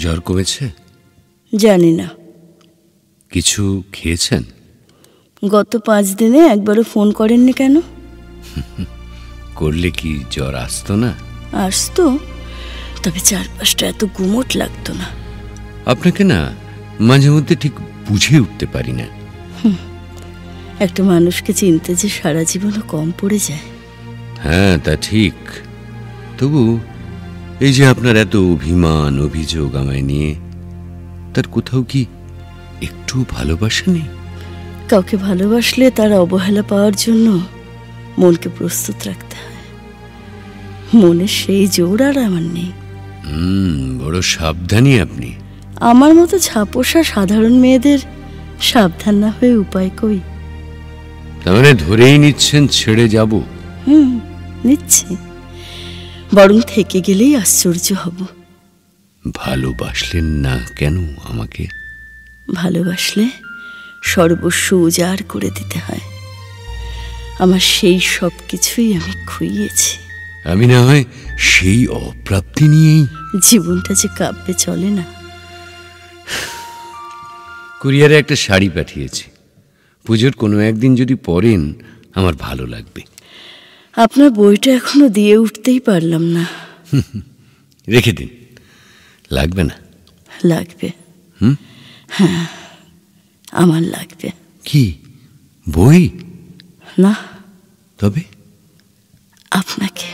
জ্বর কমেছে? জানি না। কিছু খেয়েছেন? গত 5 দিনে একবারও ফোন করেননি কেন? করলে কি জ্বর আসতো না? আসতো, তবে চারপাশটা এত গুমোট লাগতো না। আপনাকে না মাঝে মধ্যে ঠিক বুঝে উঠতে পারি না। একটা মানুষকে চিনতে যে সারা জীবনও কম পড়ে যায়। হ্যাঁ, তা ঠিক। তবু এই যে আপনার এত অভিমান অভিযোগ আমায় নিয়ে, তার কোথাও কি একটু ভালোবাসা নেই? কাউকে ভালোবাসলে তার অবহেলা পাওয়ার জন্য মনকে প্রস্তুত রাখতে হয়। মনে সেই জোর আর আমার নেই। বড় সাবধানী আপনি। আমার মতো ছাপোষা সাধারণ মেয়েদের সাবধান না হয়ে উপায় কই? তার মানে ধরেই নিচ্ছেন ছেড়ে যাব? নিচ্ছি, বরং থেকে গেলেই আশ্চর্য হব। ভালোবাসলেন না কেন আমাকে? ভালোবাসলে সর্বস্ব উজাড় করে দিতে হয়। আমার সেই সব কিছুই আমি খুইয়েছি। আমি না হয় সেই অপ্রাপ্তি নিয়েই। জীবনটা যে কাব্যে চলে না। কুরিয়ারে একটা শাড়ি পাঠিয়েছি, পুজোর কোনো একদিন যদি পরেন আমার ভালো লাগবে। আপনার বইটা এখনো দিয়ে উঠতেই পারলাম না। রেখে দিন, লাগবে না? লাগবে। হ্যাঁ, আমার লাগবে। কি বই? না, তবে আপনাকে।